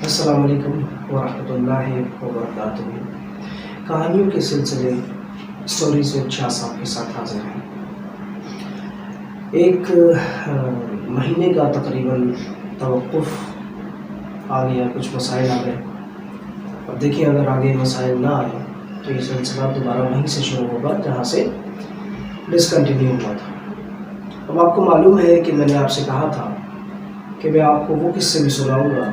السلام علیکم ورحمۃ اللہ وبرکاتہ۔ کہانیوں کے سلسلے اسٹوریز وتھ شاہ صاحب کے ساتھ حاضر ہیں۔ ایک مہینے کا تقریباً توقف آ گیا، کچھ مسائل آ گئے، اور دیکھیں اگر آگے مسائل نہ آئے تو یہ سلسلہ دوبارہ وہیں سے شروع ہوگا جہاں سے ڈسکنٹینیو ہوا تھا۔ اب آپ کو معلوم ہے کہ میں نے آپ سے کہا تھا کہ میں آپ کو وہ قصے بھی سناؤں گا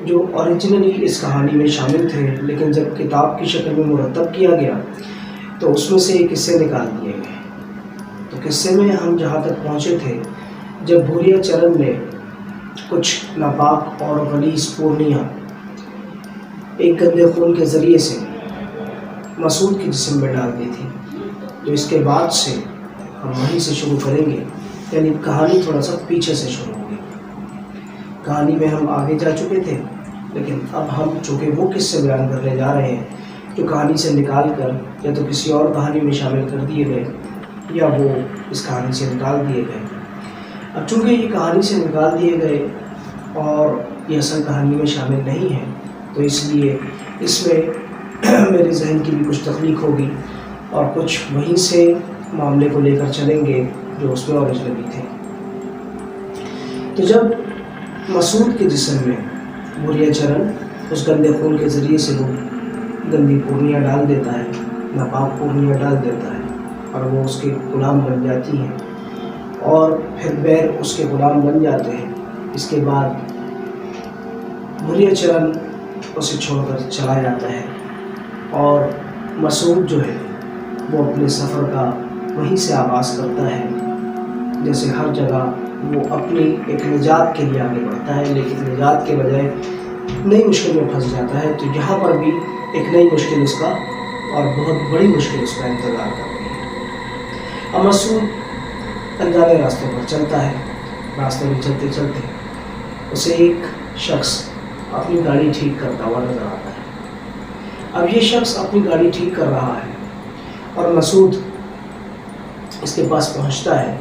جو اوریجنلی اس کہانی میں شامل تھے، لیکن جب کتاب کی شکل میں مرتب کیا گیا تو اس میں سے قصے نکال دیے گئے۔ تو قصے میں ہم جہاں تک پہنچے تھے، جب بھوریا چرن نے کچھ ناپاک اور غلیظ پورنیاں ایک گندے خون کے ذریعے سے مسعود کے جسم میں ڈال دی تھی، تو اس کے بعد سے ہم وہیں سے شروع کریں گے، یعنی کہانی تھوڑا سا پیچھے سے شروع ہوگی۔ کہانی میں ہم آگے جا چکے تھے، لیکن اب ہم چونکہ وہ قصے بیان کرنے جا رہے ہیں جو کہانی سے نکال کر یا تو کسی اور کہانی میں شامل کر دیے گئے یا وہ اس کہانی سے نکال دیے گئے۔ اب چونکہ یہ کہانی سے نکال دیے گئے اور یہ اصل کہانی میں شامل نہیں ہے، تو اس لیے اس میں میرے ذہن کی بھی کچھ تخلیق ہوگی اور کچھ وہیں سے معاملے کو لے کر چلیں گے جو اس میں اوریجنلی تھے۔ تو جب مسعود کے جسم میں بھوریا چرن اس گندے خون کے ذریعے سے وہ گندی پورنیاں ڈال دیتا ہے، ناپاک پورنیاں ڈال دیتا ہے، اور وہ اس کے غلام بن جاتی ہیں اور پھر بیر اس کے غلام بن جاتے ہیں۔ اس کے بعد بھوریا چرن اسے چھوڑ کر چلا جاتا ہے اور مسعود جو ہے وہ اپنے سفر کا وہیں سے آغاز کرتا ہے۔ جیسے ہر جگہ وہ اپنی ایک نجات کے لیے آگے بڑھتا ہے، لیکن نجات کے بجائے نئی مشکل میں پھنس جاتا ہے، تو یہاں پر بھی ایک نئی مشکل اس کا اور بہت بڑی مشکل اس کا انتظار کرتی ہے۔ اب مسعود انجانے راستے پر چلتا ہے، راستے میں چلتے چلتے اسے ایک شخص اپنی گاڑی ٹھیک کرتا ہوا نظر آتا ہے۔ اب یہ شخص اپنی گاڑی ٹھیک کر رہا ہے اور مسعود اس کے پاس پہنچتا ہے۔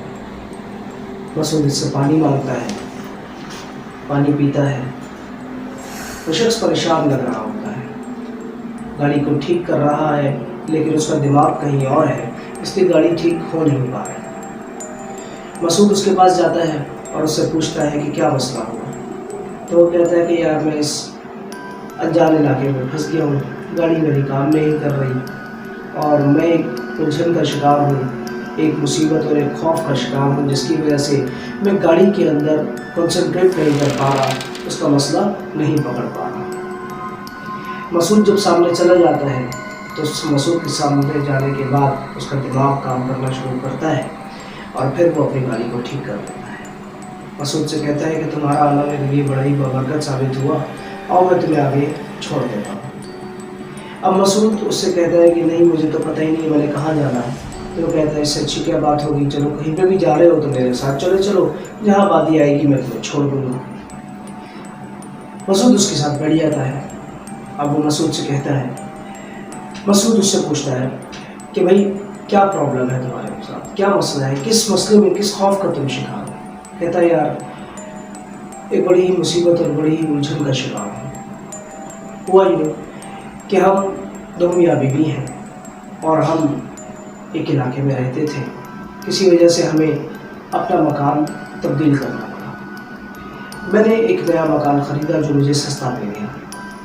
مسعود اس سے پانی مانگتا ہے، پانی پیتا ہے۔ وہ شخص پریشان لگ رہا ہوتا ہے، گاڑی کو ٹھیک کر رہا ہے لیکن اس کا دماغ کہیں اور ہے، اس لیے گاڑی ٹھیک ہو نہیں پا رہی۔ مسعود اس کے پاس جاتا ہے اور اس سے پوچھتا ہے کہ کیا مسئلہ ہوا، تو وہ کہتا ہے کہ یار میں اس انجان علاقے میں پھنس گیا ہوں، گاڑی میری کام نہیں کر رہی اور میں ایک الجھن کا شکار ہوں، ایک مصیبت اور ایک خوف کا شکار ہوں، جس کی وجہ سے میں گاڑی کے اندر کنسنٹریٹ نہیں کر پا رہا، اس کا مسئلہ نہیں پکڑ پا رہا۔ مسعود جب سامنے چلا جاتا ہے تو مسعود کے سامنے جانے کے بعد اس کا دماغ کام کرنا شروع کرتا ہے اور پھر وہ اپنی گاڑی کو ٹھیک کر دیتا ہے۔ مسعود سے کہتا ہے کہ تمہارا آنا میرے لیے بڑا ہی بابرکت ثابت ہوا اور میں تمہیں آگے چھوڑ دیتا ہوں۔ اب مسعود اس سے کہتا ہے کہ نہیں، مجھے تو پتہ ہی نہیں میں نے کہاں جانا ہے۔ تو وہ کہتا ہے اس سے اچھی کیا بات ہوگی، چلو کہیں پہ بھی جا رہے ہو تو میرے ساتھ چلو، جہاں بادی آئے گی میں تمہیں چھوڑ دوں گا۔ مسعود اس کے ساتھ بیٹھ جاتا ہے۔ اب وہ مسعود سے کہتا ہے، مسعود اس سے پوچھتا ہے کہ بھائی کیا پرابلم ہے تمہارے ساتھ، کیا مسئلہ ہے، کس مسئلے میں، کس خوف کا تم شکار ہو؟ کہتا ہے یار ایک بڑی ہی مصیبت اور بڑی ہی الجھن کا شکار ہوں۔ ہوا یہ کہ ہم دو میاں بیوی ہیں اور ہم ایک علاقے میں رہتے تھے، کسی وجہ سے ہمیں اپنا مکان تبدیل کرنا پڑا۔ میں نے ایک نیا مکان خریدا جو مجھے سستا مل گیا،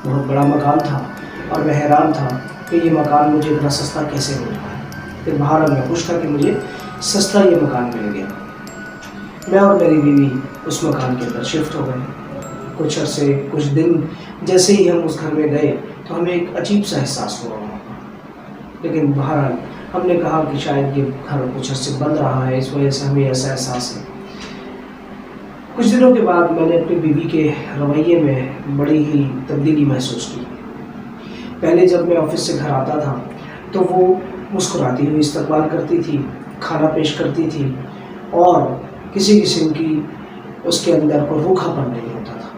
بہت بڑا مکان تھا اور میں حیران تھا کہ یہ مکان مجھے اتنا سستا کیسے مل رہا ہے۔ پھر بہرحال میں خوش تھا کہ مجھے سستا یہ مکان مل گیا۔ میں اور میری بیوی اس مکان کے اندر شفٹ ہو گئے۔ کچھ عرصے، کچھ دن جیسے ہی ہم اس گھر میں گئے تو ہمیں ایک عجیب سا احساس ہوا، لیکن بہرحال ہم نے کہا کہ شاید یہ گھر کچھ عرصے بند رہا ہے، اس وجہ سے ہمیں ایسا احساس ہے۔ کچھ دنوں کے بعد میں نے اپنی بیوی کے رویے میں بڑی ہی تبدیلی محسوس کی۔ پہلے جب میں آفس سے گھر آتا تھا تو وہ مسکراتی ہوئی استقبال کرتی تھی، کھانا پیش کرتی تھی اور کسی قسم کی اس کے اندر کوئی روکھا پن نہیں ہوتا تھا۔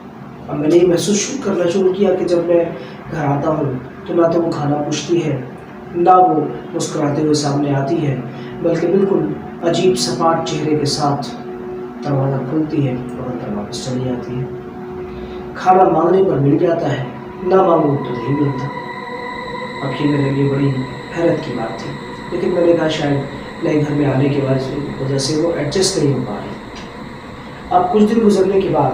اب میں نے یہ محسوس کرنا شروع کیا کہ جب میں گھر آتا ہوں تو نہ تو وہ کھانا پوچھتی ہے، نہ وہ مسکراتے ہوئے سامنے آتی ہے، بلکہ بالکل عجیب سپاٹ چہرے کے ساتھ دروازہ کھولتی ہے اور اندر واپس چلی جاتی ہے۔ کھانا مانگنے پر مل جاتا ہے، نہ مانگو تو نہیں ملتا۔ اب یہ میرے لیے بڑی حیرت کی بات تھی، لیکن میں نے کہا شاید نئے گھر میں آنے کی وجہ سے وہ ایڈجسٹ نہیں ہو پا رہی۔ اب کچھ دن گزرنے کے بعد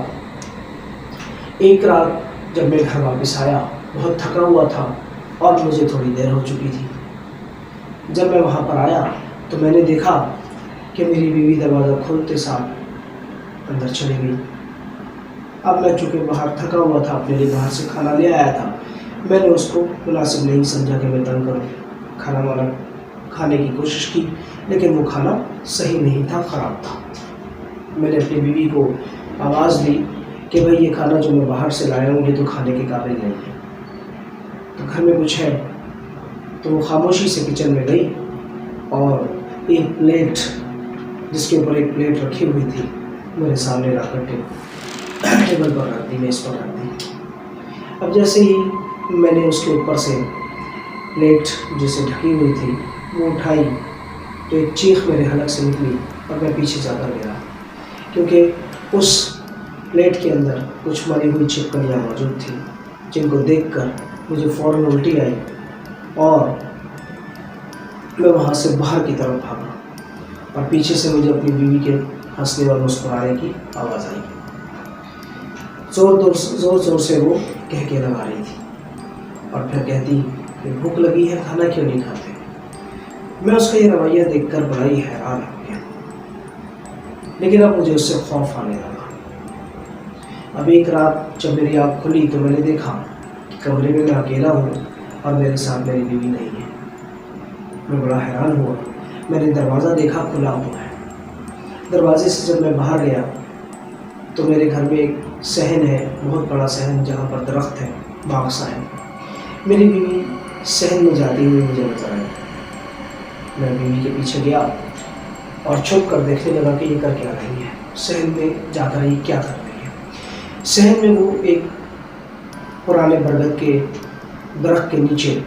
ایک رات جب میں گھر واپس آیا، بہت تھکا ہوا تھا اور مجھے تھوڑی دیر ہو چکی تھی۔ جب میں وہاں پر آیا تو میں نے دیکھا کہ میری بیوی دروازہ کھولتے ساتھ اندر چلی گئی۔ اب میں چونکہ باہر تھکا ہوا تھا، اپنے لیے باہر سے کھانا لے آیا تھا، میں نے اس کو مناسب نہیں سمجھا کہ میں تنگ کروں۔ کھانا وانا کھانے کی کوشش کی، لیکن وہ کھانا صحیح نہیں تھا، خراب تھا۔ میں نے اپنی بیوی کو آواز دی کہ بھائی یہ کھانا جو میں باہر سے لایا ہوں یہ تو کھانے کے قابل نہیں ہے، تو گھر میں کچھ ہے؟ تو وہ خاموشی سے کچن میں گئی اور ایک پلیٹ جس کے اوپر ایک پلیٹ رکھی ہوئی تھی میرے سامنے لا کر ٹیبل پر رکھ دی، میز پر رکھ دی۔ اب جیسے ہی میں نے اس کے اوپر سے پلیٹ جسے ڈھکی ہوئی تھی وہ اٹھائی تو ایک چیخ میرے حلق سے نکلی اور میں پیچھے جا کر گیا، کیونکہ اس پلیٹ کے اندر کچھ مری ہوئی چھپکلیاں موجود تھیں، جن کو دیکھ کر مجھے فوراً الٹی آئی اور میں وہاں سے باہر کی طرف بھاگا اور پیچھے سے مجھے اپنی بیوی کے ہنسنے اور مسکرانے کی آواز آئی۔ زور زور سے وہ کہہ لگا رہی تھی اور پھر کہتی کہ بھوک لگی ہے، کھانا کیوں نہیں کھاتے؟ میں اس کا یہ رویہ دیکھ کر بڑا ہی حیران ہو گیا، لیکن اب مجھے اس سے خوف آنے لگا۔ اب ایک رات جب میری آنکھ کھلی تو میں نے دیکھا کہ کمرے میں اکیلا ہوں اور میرے ساتھ میری بیوی نہیں ہے۔ میں بڑا حیران ہوا، میں نے دروازہ دیکھا کھلا ہوا ہے۔ دروازے سے جب میں باہر گیا تو میرے گھر میں ایک صحن ہے، بہت بڑا صحن جہاں پر درخت ہے، باغ سا ہے۔ میری بیوی صحن میں جاتی ہوئی مجھے نظر آئی۔ میں بیوی کے پیچھے گیا اور چھپ کر دیکھنے لگا کہ یہ کر کیا رہی ہے، صحن میں جا کر یہ کیا کر رہی ہے۔ صحن میں وہ ایک پرانے برگد کے درخت کے نیچے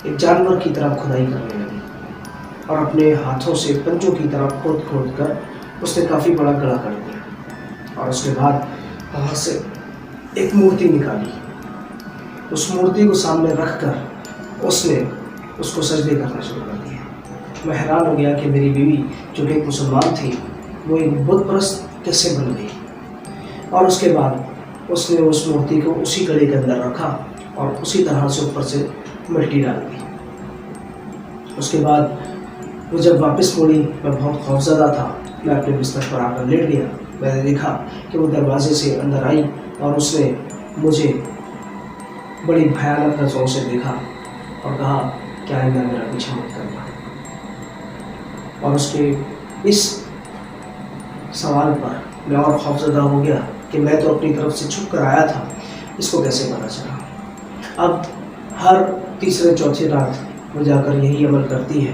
ایک جانور کی طرح کھدائی کرنے لگی اور اپنے ہاتھوں سے پنجوں کی طرح کھود کر اس نے کافی بڑا گڑھا کر دیا، اور اس کے بعد وہاں سے ایک مورتی نکالی۔ اس مورتی کو سامنے رکھ کر اس نے اس کو سجدے کرنا شروع کر دیا۔ میں حیران ہو گیا کہ میری بیوی جو کہ ایک مسلمان تھی وہ ایک بت پرست کیسے بن گئی، اور اس کے بعد اس نے اس مورتی کو اسی گڑھے کے اندر رکھا اور اسی طرح سے اوپر سے مٹی ڈال دی۔ اس کے بعد وہ جب واپس مڑی، میں بہت خوفزدہ تھا، میں اپنے بستر پر آ کر لیٹ گیا۔ میں نے دیکھا کہ وہ دروازے سے اندر آئی اور اس نے مجھے بڑی بھیانک نظروں سے دیکھا اور کہا کہ آئندہ میرا پیچھا مت کرنا۔ اور اس کے اس سوال پر میں اور خوفزدہ ہو گیا کہ میں تو اپنی طرف سے چھپ کر آیا تھا، اس کو کیسے پتہ چلا۔ اب ہر تیسرے چوتھے رات وہ جا کر یہی عمل کرتی ہے،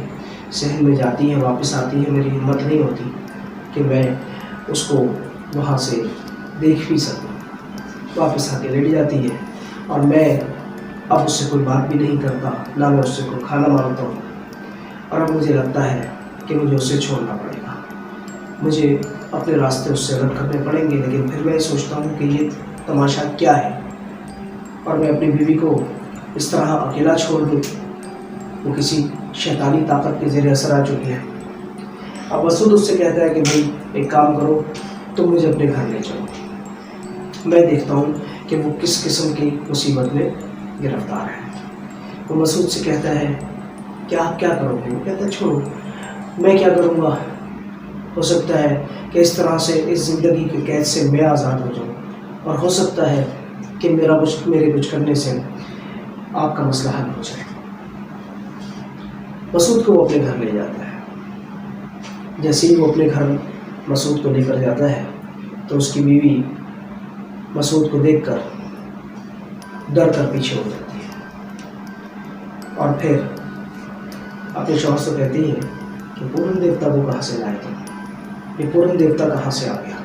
صحن میں جاتی ہے، واپس آتی ہے، میری ہمت نہیں ہوتی کہ میں اس کو وہاں سے دیکھ بھی سکوں۔ واپس آ کے لیٹ جاتی ہے اور میں اب اس سے کوئی بات بھی نہیں کرتا، نہ میں اس سے کوئی کھانا مانگتا ہوں، اور اب مجھے لگتا ہے کہ مجھے اسے چھوڑنا پڑے گا، مجھے اپنے راستے اس سے الگ کرنے پڑیں گے۔ لیکن پھر میں سوچتا ہوں کہ یہ تماشا کیا ہے، اور میں اپنی بیوی کو اس طرح اکیلا چھوڑ دوں؟ وہ کسی شیطانی طاقت کے زیر اثر آ چکی ہے۔ اب مسعود اس سے کہتا ہے کہ بھائی ایک کام کرو، تم مجھے اپنے گھر لے چلو، میں دیکھتا ہوں کہ وہ کس قسم کی مصیبت میں گرفتار ہے۔ وہ مسعود سے کہتا ہے کہ آپ کیا کرو گے؟ وہ کہتا ہے چھوڑو، میں کیا کروں گا، ہو سکتا ہے کہ اس طرح سے اس زندگی کے قید سے میں آزاد ہو جاؤں، اور ہو سکتا ہے کہ میرے کچھ کرنے سے آپ کا مسئلہ حل ہو جائے۔ مسعود کو وہ اپنے گھر لے جاتا ہے۔ جیسے ہی وہ اپنے گھر مسعود کو لے کر جاتا ہے تو اس کی بیوی مسعود کو دیکھ کر ڈر کر پیچھے ہو جاتی ہے، اور پھر اپنے شوہر سے کہتی ہے کہ پورن دیوتا کو کہاں سے لائے تم؟ یہ پورن دیوتا کہاں سے آ گیا؟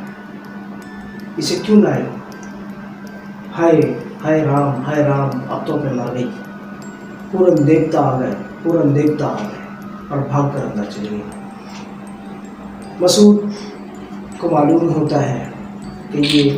اسے کیوں لائے؟ ہائے ہائے رام، اب تو میں مر گئی۔ پورن دیوتا آ گئے، پورن دیوتا آ گئے، اور بھاگ کر اندر چلی گئی۔ مسعود کو معلوم ہوتا ہے کہ یہ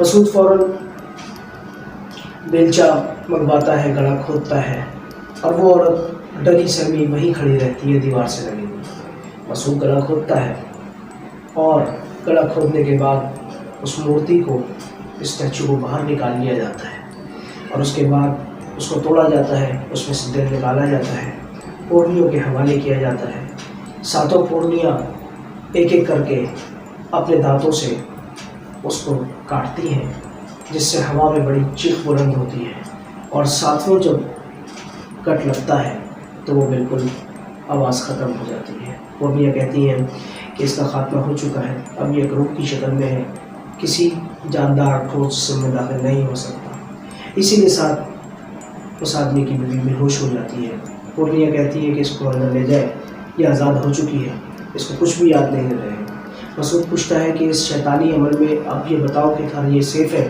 مسعود فوراً بیلچہ منگواتا ہے، گڑھا کھودتا ہے اور وہ عورت ڈری سرمی وہیں کھڑی رہتی ہے دیوار سے لگی ہوئی۔ مسعود گڑھا کھودتا ہے اور گڑھا کھودنے کے بعد اس مورتی کو، اسٹیچو کو باہر نکال لیا جاتا ہے اور اس کے بعد اس کو توڑا جاتا ہے، اس میں سے دل نکالا جاتا ہے، پورنیوں کے حوالے کیا جاتا ہے۔ ساتوں پورنیاں ایک ایک کر کے اپنے دانتوں سے اس کو کاٹتی ہیں، جس سے ہوا میں بڑی چیخ بلند ہوتی ہے، اور ساتویں جب کٹ لگتا ہے تو وہ بالکل آواز ختم ہو جاتی ہے۔ پورنیاں کہتی ہیں کہ اس کا خاتمہ ہو چکا ہے، اب یہ ایک روح کی شکل میں ہے، کسی جاندار ٹھوس جسم میں داخل نہیں ہو سکتا۔ اسی کے ساتھ اس آدمی کی بیوی بے ہوش ہو جاتی ہے۔ پورنیاں کہتی ہے کہ اس کو اندر لے جائے، یہ آزاد ہو چکی ہے، اس کو کچھ بھی یاد نہیں رہے۔ مسعود پوچھتا ہے کہ اس شیطانی عمل میں اب یہ بتاؤ کہ گھر یہ سیف ہے،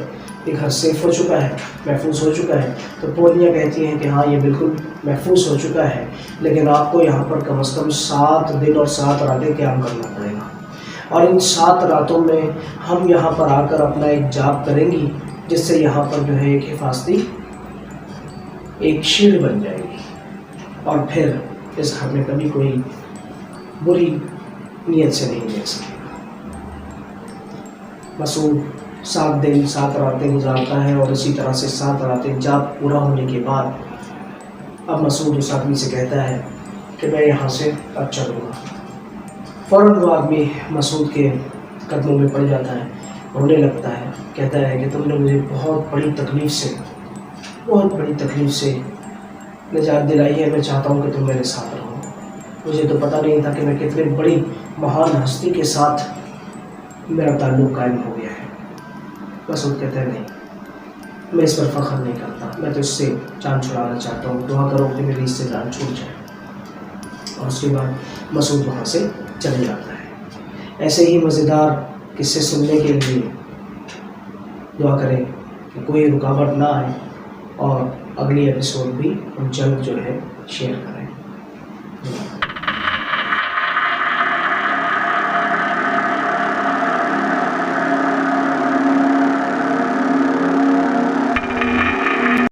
یہ گھر سیف ہو چکا ہے، محفوظ ہو چکا ہے؟ تو پورنیاں کہتی ہیں کہ ہاں یہ بالکل محفوظ ہو چکا ہے، لیکن آپ کو یہاں پر کم از کم 7 دن اور 7 راتیں قیام کرنا پڑے گا، اور ان 7 راتوں میں ہم یہاں پر آ کر اپنا ایک جاپ کریں گی، جس سے یہاں پر جو ہے ایک حفاظتی ایک شیلڈ بن جائے گی، اور پھر اس گھر میں کبھی کوئی بری نیت سے نہیں دیکھ سکے گا۔ مسعود 7 دن 7 راتیں گزارتا ہے، اور اسی طرح سے 7 راتیں جاپ پورا ہونے کے بعد اب مسعود اس آدمی سے کہتا ہے کہ میں یہاں سے اب چلوں گا۔ فوراً وہ آدمی مسعود کے قدموں میں پڑ جاتا ہے، رونے لگتا ہے، کہتا ہے کہ تم نے مجھے بہت بڑی تکلیف سے نجات دلائی ہے، میں چاہتا ہوں کہ تم میرے ساتھ رہو۔ مجھے تو پتہ نہیں تھا کہ میں کتنے بڑی مہان ہستی کے ساتھ میرا تعلق قائم ہو گیا ہے۔ مسعود کہتا ہے نہیں، میں اس پر فخر نہیں کرتا، میں تو اس سے جان چھڑانا چاہتا ہوں، دعا کرو کہ میری اس سے جان چھوٹ جائے۔ اور اس کے بعد مسعود وہاں سے چلے جاتا ہے۔ ایسے ہی مزیدار قصے سننے کے لیے دعا کریں کہ کوئی رکاوٹ نہ آئے، اور اگلی ایپیسوڈ بھی ہم جلد جو ہے شیئر کریں۔